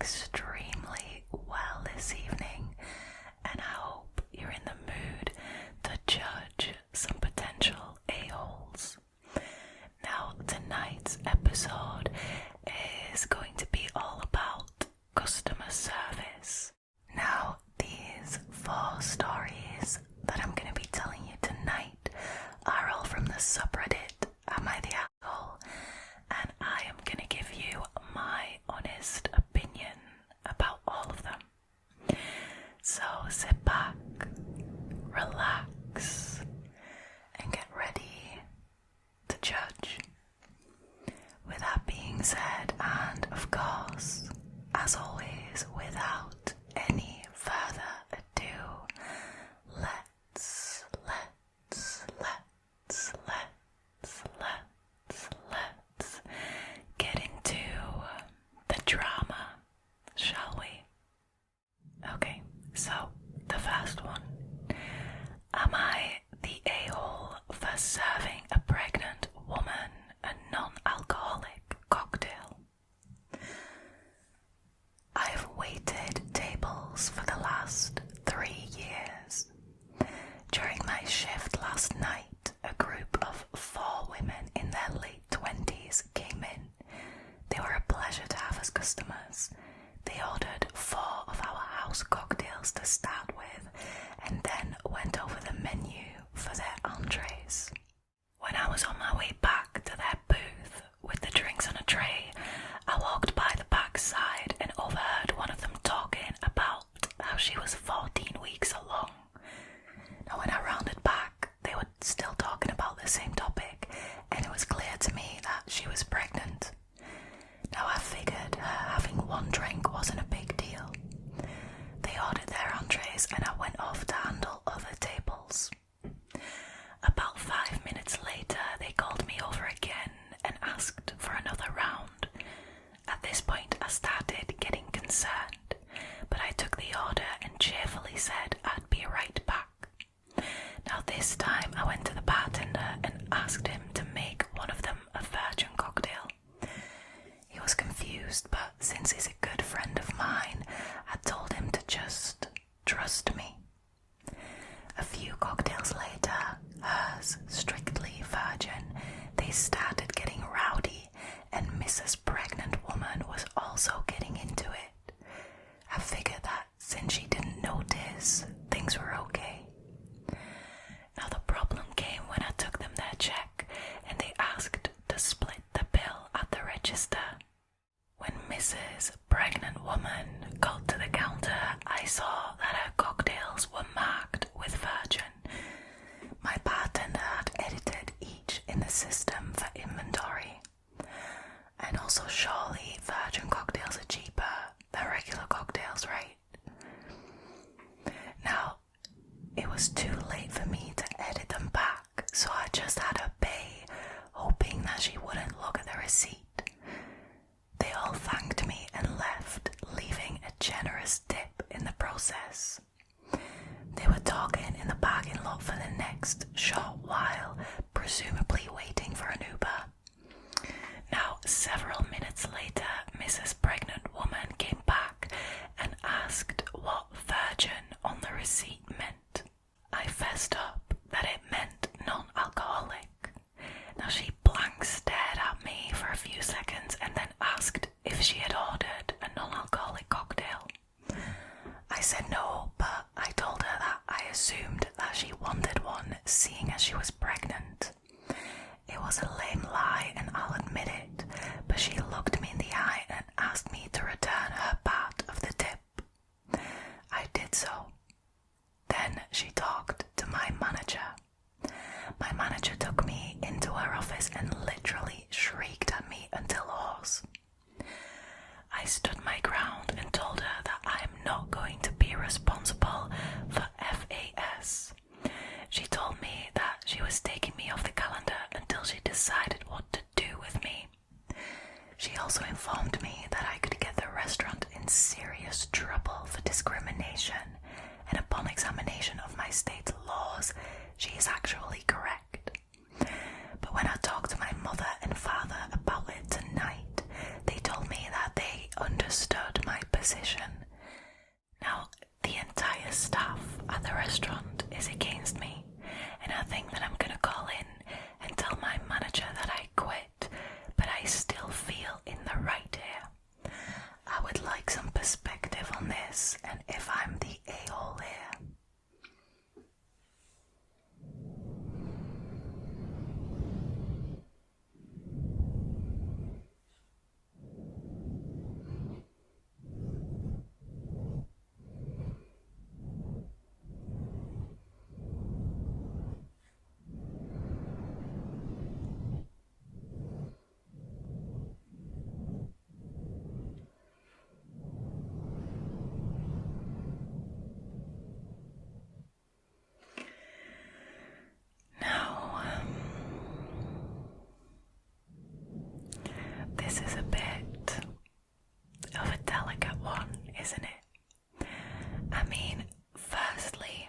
extremely well this evening, and I hope you're in the mood to judge some potential a-holes. Now, tonight's episode is going to be all about customer service. Now, these 4 stories that I'm going to be telling you tonight are all from the subreddit Am I the Asshole? And I am going to give you my honest opinion about all of them. So sit back, relax, and get ready to judge. With that being said, and of course, as always, without any further ado, let's get into the drama, shall we? Okay, so the first one. Am I the a-hole for serving a pregnant woman a non-alcoholic cocktail? I've waited tables for the last 3 years. During my shift last night, a group of 4 women in their late 20s came in. They were a pleasure to have as customers. They ordered 4 of our house cocktails to start with, and then went over the menu for their entrees. When I was on my way back to their booth with the drinks on a tray, I walked by the back side and overheard one of them talking about how she was 14 weeks along. Now, when I rounded back, they were still talking about the same topic, and it was clear to me that she was pregnant. Now, I figured having 1 drink wasn't a big deal. They ordered their entrees and I went off to handle other tables. About 5 minutes later, they called me over again and asked for another round. At this point, I started getting concerned, but I took the order and cheerfully said I'd be right back. Now, this time I went to the bartender and asked him to make one of them a virgin cocktail. He was confused, but since he's a good friend of mine, I told him to just trust me. A few cocktails later, hers strictly virgin, they started getting rowdy, and Mrs. Pregnant Woman was also getting into it. I figured that since she didn't notice, things were okay. Now, the problem came when I took them their check and they asked to split the bill at the register. When Mrs. Pregnant Woman got to the counter, I saw that her cocktails were marked with virgin. My bartender had edited each in the system for inventory. And also, surely virgin cocktails are cheaper than regular cocktails, right? Now, it was too late for me to edit them back, so I just had her pay, hoping that she wouldn't look at the receipt. They all thanked me and left, leaving a generous tip in the process. They were talking in the parking lot for the next short while, presumably waiting for an Uber. Now, several minutes later, Mrs. Pregnant Woman came back and asked what virgin on the receipt meant. I fessed up that it meant non-alcoholic. Now, she blank stared at me for a few seconds and then asked if she had ordered a non-alcoholic cocktail. I said no, but I told her that I assumed that she wanted one, seeing as she was pregnant. It was a lame lie, and I'll admit it, but she looked me in the eye and asked me to return her part of the tip. I did so. Then she talked to my manager. My manager took me into her office and literally shrieked at me until hoarse. I stood my ground and told her that I am not going to be responsible for FAS. She told me that she was conversation. Now, the entire staff at the restaurant is against me, and I think that I'm gonna call in and tell my manager that I quit, but I still feel in the right here. I would like some perspective on this, and if I'm the a-hole here. This is a bit of a delicate one, isn't it? I mean, firstly,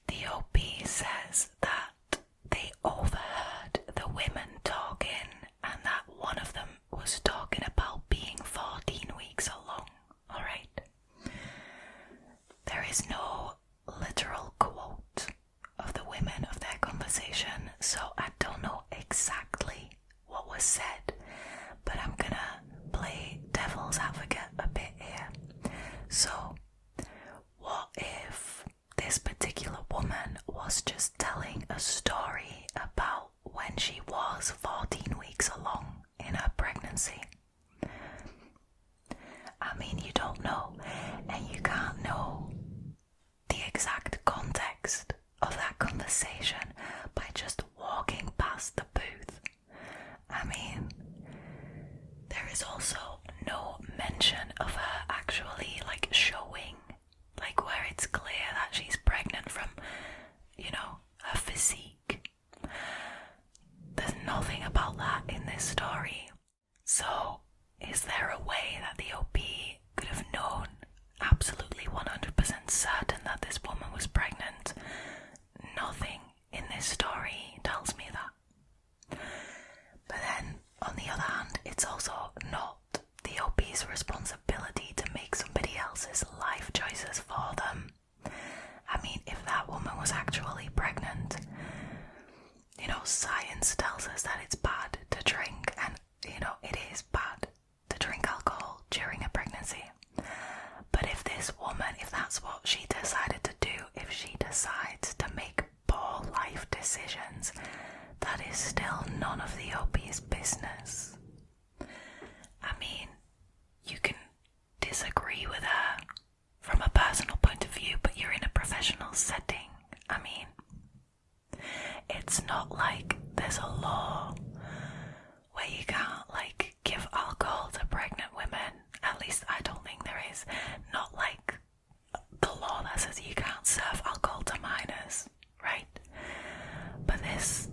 the OP says that they overheard the women talking and that one of them was talking about being 14 weeks along, alright? There is no literal quote of the women of their conversation, so I don't know exactly what was said, but I'm gonna play devil's advocate a bit here. So, what if this particular woman was just telling a story about when she was 14 weeks along in her pregnancy? I mean, you don't know, and you can't know the exact context of that conversation by just walking past the booth. I mean, there is also no mention of her actually showing, where it's clear that she's pregnant from, her physique. There's nothing about that in this story. So, is there a way that the OP could have known absolutely 100% certain that this woman was pregnant? Nothing in this story tells me that. But then, on the other hand, it's also not the OP's responsibility to make somebody else's life choices for them. I mean, if that woman was actually pregnant, science tells us that it's bad to drink, and, it is bad to drink alcohol during a pregnancy. But if this woman, if that's what she decided to do, if she decides to make poor life decisions, that is still none of the OP's business. I mean, you can disagree with her from a personal point of view, but you're in a professional setting. I mean, it's not like there's a law where you can't give alcohol to pregnant women. At least I don't think there is. Not like the law that says you can't serve alcohol to minors, right? But this,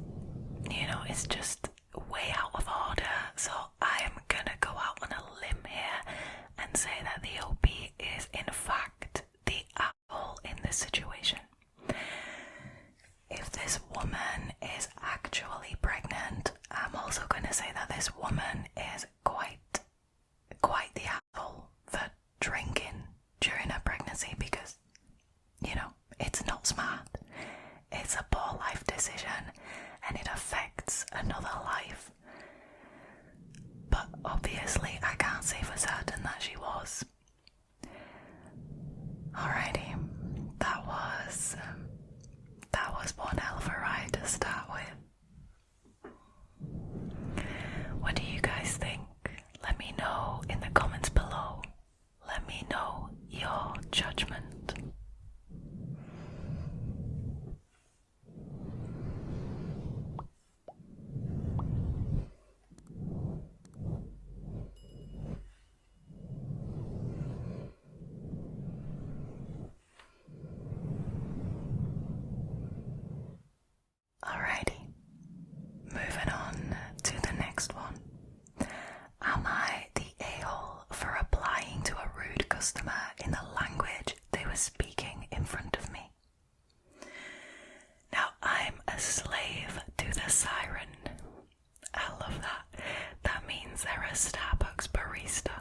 it's just way out of order. So I am gonna go out on a limb here and say that the OP is in fact the asshole in this situation. If this woman is actually pregnant, I'm also going to say that this woman is quite the asshole for drinking during her pregnancy, because, it's not smart. It's a poor life decision and it affects another life. But obviously I can't say for certain that she was. Alrighty, that was one hell of a ride to start with. What do you guys think? Let me know in the comments below. Let me know your judgment. Alrighty, moving on to the next one. Am I the a-hole for replying to a rude customer in the language they were speaking in front of me? Now, I'm a slave to the siren. I love that. That means they're a Starbucks barista.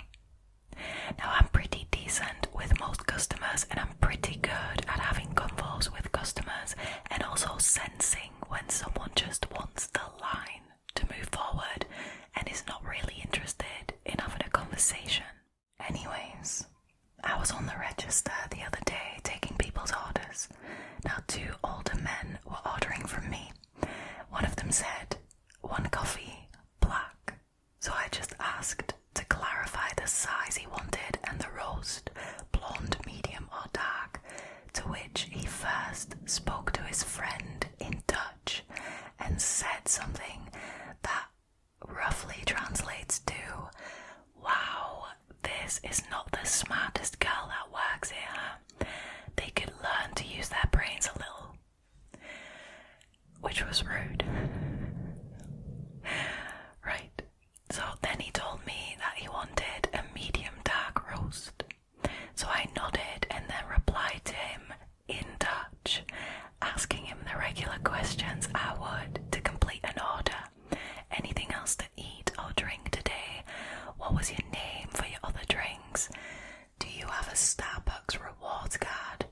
I was on the register the other day taking people's orders. Now 2 older men were ordering from me. One of them said, 1 coffee, black. So I just asked to clarify the size he wanted and the roast, blonde, medium or dark, to which he first spoke to his friend in Dutch and said something that roughly translates to, "Wow, this is not the smartest girl that works here. They could learn to use their brains a little." Which was rude. Right. So then he told me that he wanted a medium dark roast. So I nodded and then replied to him in Dutch, asking him the regular questions I would to complete an order. Anything else to eat or drink today? What was your name for your other drinks? Do you have a Starbucks rewards card?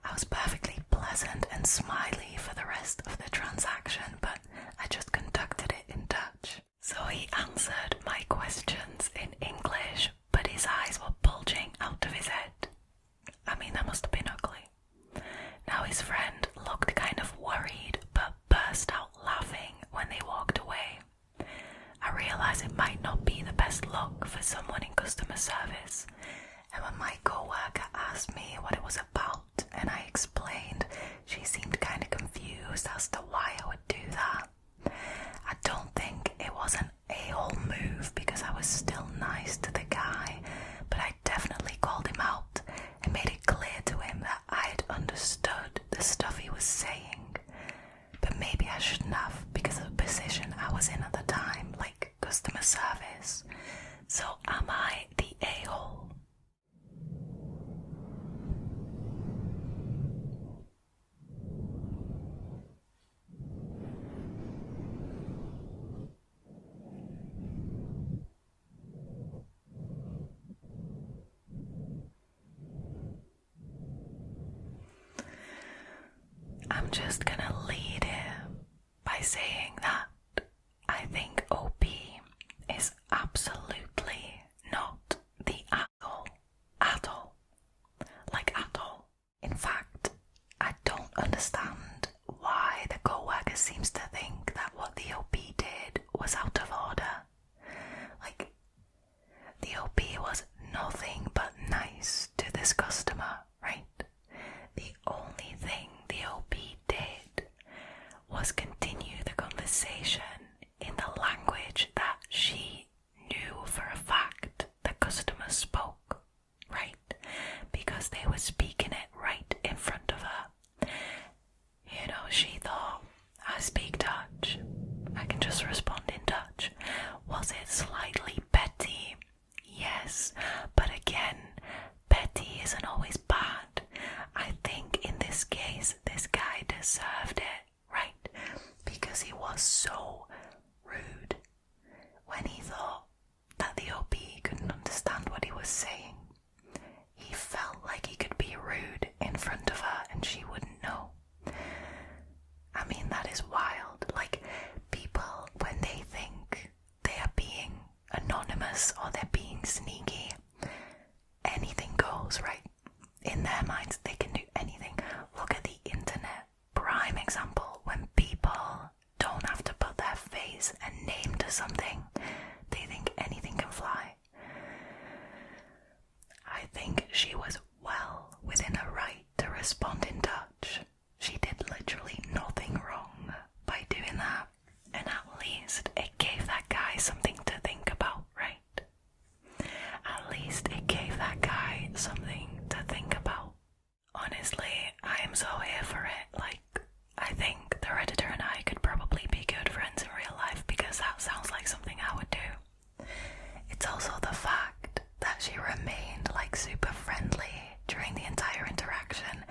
I was perfectly pleasant and smiley for the rest of the transaction, but I just conducted it in Dutch. So he answered my questions in English, but his eyes were bulging out of his head. I mean, that must have been ugly. Now his friend looked kind of worried, but burst out laughing when they walked away. I realised it might not be the best look for someone in customer service, and when my co-worker asked me what it was about and I explained, she seemed kind of confused as to why I would do that. I don't think it was an a-hole move because I was still nice to the guy, but I definitely called him out and made it clear to him that I had understood the stuff he was saying. But maybe I shouldn't have because of the position I was in at the time, like customer service. So am I the a-hole? I'm just gonna lead here by saying that I think OP is absolutely not the asshole at all. Like at all. In fact, I don't understand why the co-worker seems to think that what the OP did was out of order. Like, the OP was nothing but nice to this customer, right? The only thing the OP did was continue the conversation in the language that she knew for a fact the customer spoke, right? Because they were speaking it right in front of her. You know, she thought, I speak Dutch, I can just respond in Dutch. Was it slightly petty? Yes, but again, petty isn't always bad. I think in this case, this guy deserved it, right? Because he was so rude when he thought that the OP couldn't understand what he was saying. He felt like he could be rude in front of her and she wouldn't know. I mean, that is wild. Like, people, when they think they are being anonymous or they're being sneaky, anything goes, right? In their minds, they can do anything. Look at the internet. Prime example, when people don't have to put their face and name to something, they think anything can fly. I think she was well within her right to respond in Dutch. She did literally nothing wrong by doing that. And at least it gave that guy something to think about, right? At least it gave that guy something to think about. Honestly, I am so here for it. Like, I think the Redditor and I could probably be good friends in real life because that sounds like something I would do. It's also the fact that she remained like super friendly during the entire interaction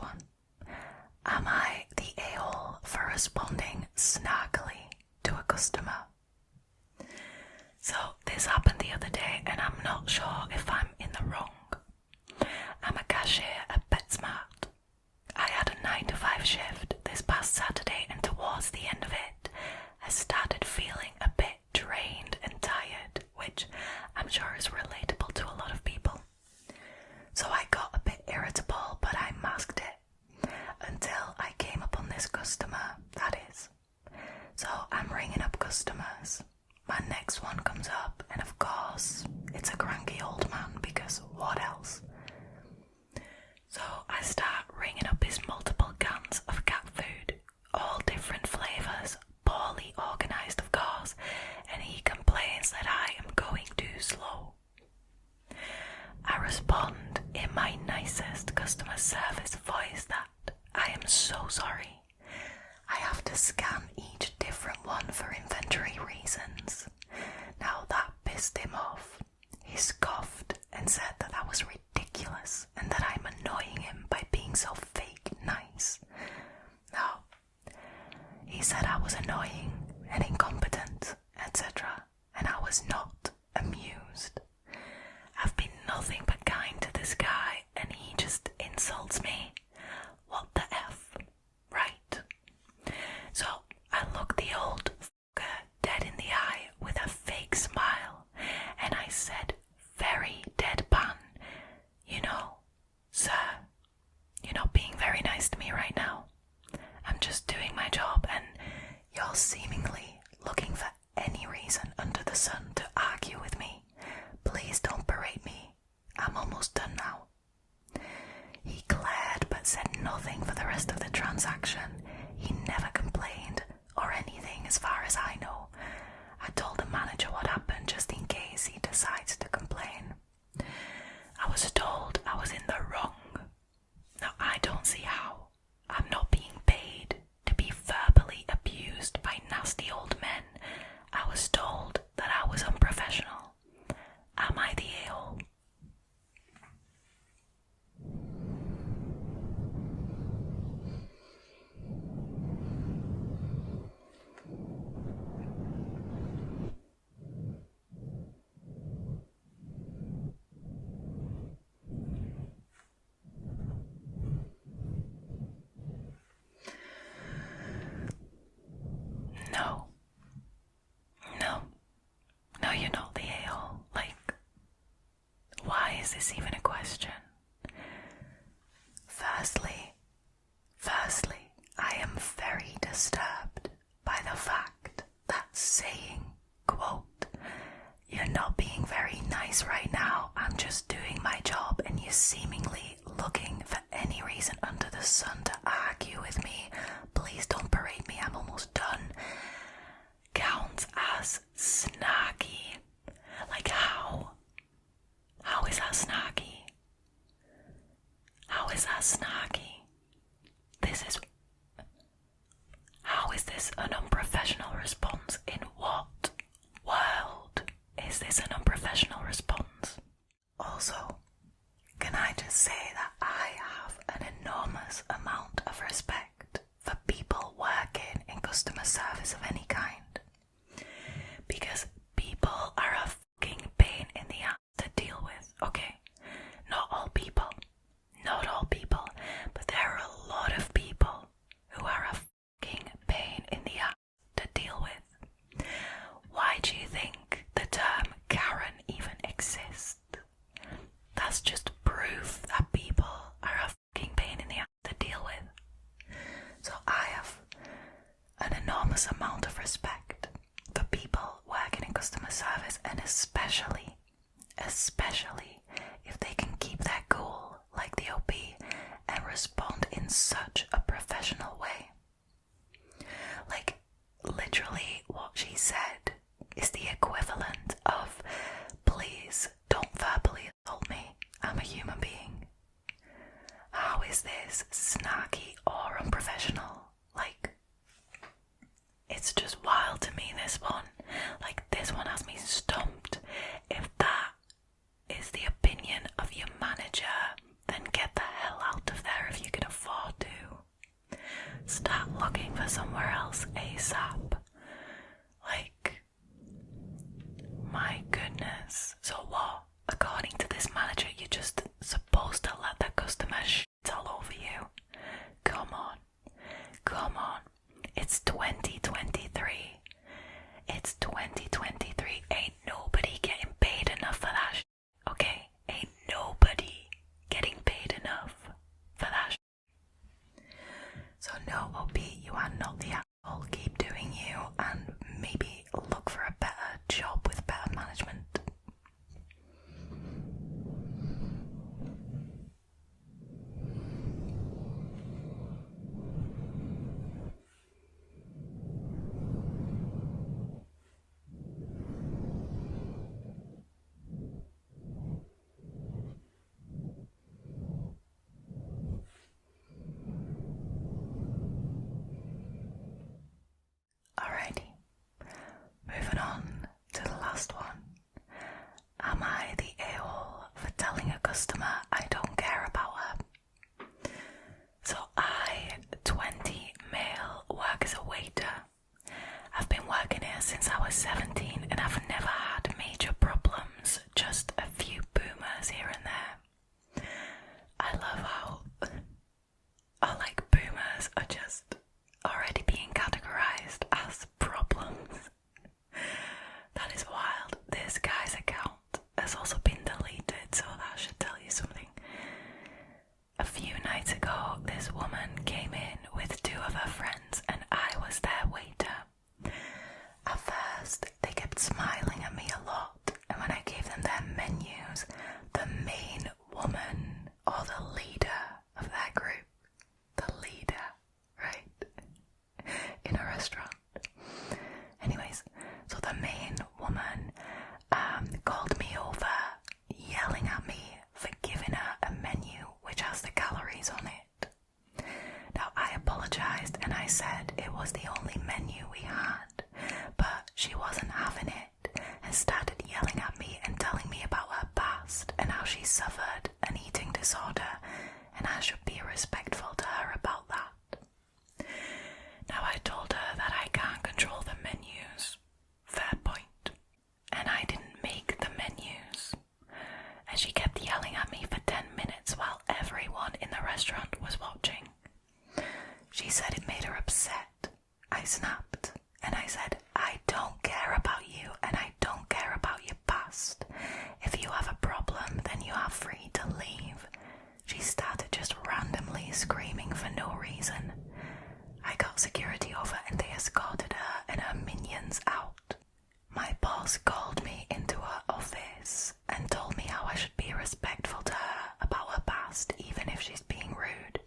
one. Am I the a-hole for responding snarkily to a customer? So this happened the other day and I'm not sure if I'm in the wrong. I'm a cashier at PetSmart. I had a 9 to 5 shift this past Saturday, and towards the end of it, I started feeling a bit drained and tired, which I'm sure is relatable to a lot of people. So I got a bit irritable, but I masked it until I came upon this customer, that is. So I'm ringing up customers. My next one comes up, and of course, it's a cranky old man, because what else? So I start ringing up his multiple cans of cat food, all different flavours, poorly organised of course, and he complains that I am going too slow. I respond in my nicest customer service voice that I am so sorry. I have to scan each different one for inventory reasons. Now that pissed him off. He scoffed and said that I was ridiculous and that I'm annoying him by being so fake nice. Now, he said I was annoying and incompetent, etc., and I was not amused. I've been nothing but kind to this guy and he just insults me. What the F, right? So I looked the old fucker dead in the eye with a fake smile and I said very deadpan, sir, you're not being very nice to me right now. I'm just doing my job and you're seemingly looking for any reason under the sun to argue with me. Please don't berate me. I'm almost done now. He glared but said nothing for the rest of the transaction. He never complained or anything as far as I know. I told the manager what happened just in case he decides to complain. I was told I was in the wrong. Now I don't see how. I'm not being paid to be verbally abused by nasty old men. I was told that I was unprofessional. Am I the a-hole? No, you're not the a-hole. Like, why is this even a question? Firstly, I am very disturbed by the fact that saying, quote, you're not being very nice right now, I'm just doing my job, and you're seemingly looking for any reason under the sun to argue with me, please don't berate me, I'm almost done, counts as snarky. Like how? How is that snarky? How is that snarky? How is this an unprofessional response? In what world is this an unprofessional response? Also, can I just say that I have an enormous amount of respect for people working in customer service of any kind. Because people are a fucking pain in the ass to deal with, okay? Not all people, but there are a lot of people who are a fucking pain in the ass to deal with. Why do you think the term Karen even exists? That's just proof that people are a fucking pain in the ass to deal with. So I have an enormous amount of respect for people working in customer service, and especially if they can keep their cool like the OP and respond in such a professional way. Like, literally what she said is the equivalent of, please don't verbally assault me, I'm a human being. How is this snarky or unprofessional? Like, it's just wild to me, this one. Like, this one has me stumped. If that is the opinion of your manager, then get the hell out of there if you can afford somewhere else ASAP. Like, my goodness. So what? According to this manager, you're just supposed to let the customer shit all over you? Come on. Come on. It's 2023. It's 2023. Ain't nobody getting paid enough for that shit, okay? Ain't nobody getting paid enough for that shit. So no, OP, you are not the asshole. Keep doing you and maybe look for a better job with better management. Alrighty, moving on to the last one. Am I the a-hole for telling a customer I don't care about her? So I, 20, male, work as a waiter. I've been working here since I was 17 and I've never had major problems, just a few boomers here and there. I love how boomers are just already being categorized as problems. That is wild. This guy's account has also been deleted, so that should tell you something. A few nights ago, this woman came in with 2 of her friends and I was their waiter. At first, they kept smiling at me a lot, and when I gave them their menus, the main woman, or the leader of their group, the leader, right, in a restaurant. Anyways, so the main woman called me over, yelling at me for giving her a menu which has the calories on it. Now, I apologised and I said it was the only menu we had, but she wasn't having it and started yelling at me and telling me about her past and how she suffered an eating disorder and I should be respectful to her about that. Now, I told her that I can't control the menus. Fair point. And I didn't make the menus. And she kept yelling at me for 10 minutes while everyone in the restaurant was watching. She said it made her upset. I snapped and I said, I don't care about you and I don't care about your past. If you have a problem, then you are free to leave. She started just randomly screaming for no reason. I got security over and they escorted her and her minions out. My boss called me into her office and told me how I should be respectful to her about her past, even if she's being rude.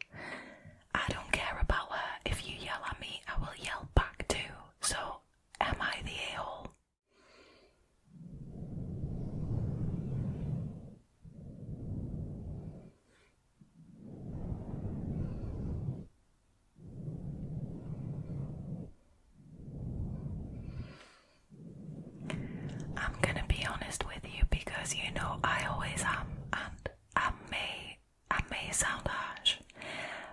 I don't care about her. If you yell at me, I will yell back too. So, am I the a-hole? I'm gonna be honest with you because you know I always am, and I may sound harsh,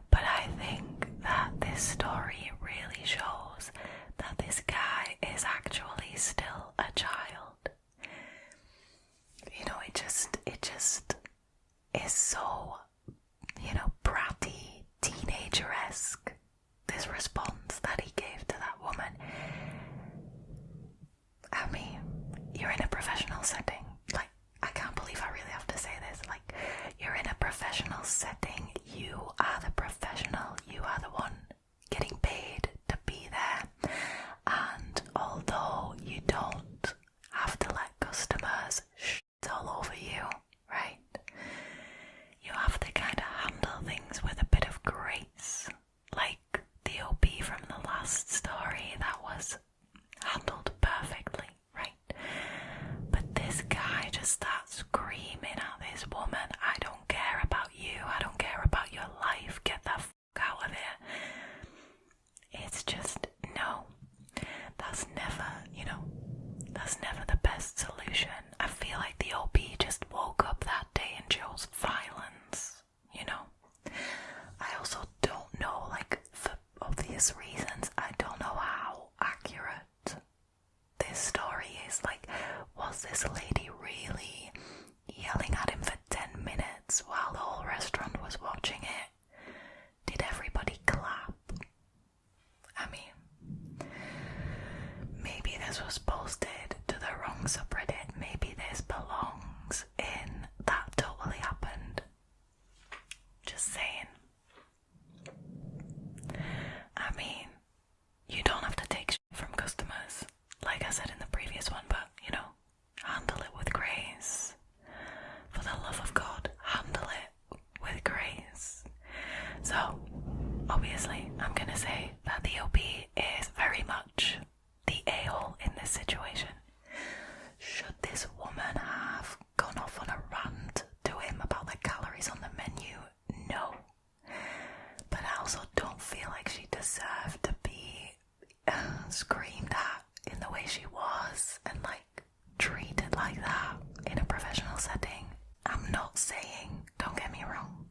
but I think that this story really shows that this guy is actually still a child. You know, it just is so, bratty, teenager-esque, this response that he gave to that woman. I mean, you're in a professional setting. Like, I can't believe I really have to say this. Like, you're in a professional setting reasons, I don't know how accurate this story is. Like, was this lady really yelling at him for 10 minutes while the whole restaurant was watching it? Did everybody clap? I mean, maybe this was posted to the wrong subreddit. Maybe this belongs in That Totally Happened. Just saying. I mean, you don't have to take shit from customers, like I said in the previous one, but, you know, handle it with grace. For the love of God, handle it with grace. So, obviously, I'm gonna say that the OP is very much the a-hole in this situation. Should this woman have gone off on a rant to him about the calories on the menu? No. But I also don't feel like she deserved to be screamed at in the way she was and like treated like that in a professional setting. I'm not saying, don't get me wrong,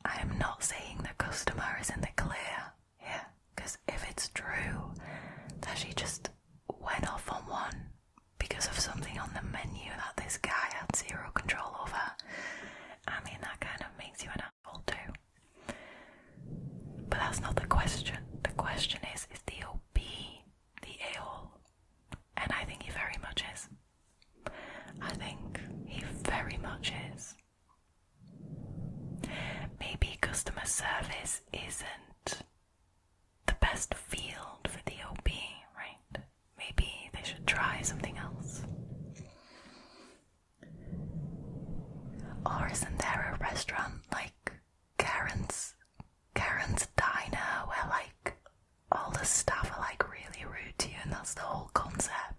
I am not saying the customer is in the clear here, because if it's true that she just went off on one because of something on the menu that this guy had zero control over, I mean, that kind of makes you an asshole too. But that's not the question. The question is the OP the a-hole? And I think he very much is. I think he very much is. Maybe customer service isn't the best field for the OP, right? Maybe they should try something else. Or isn't there a restaurant like Karen's Diner where like all the staff are like really rude to you and that's the whole concept?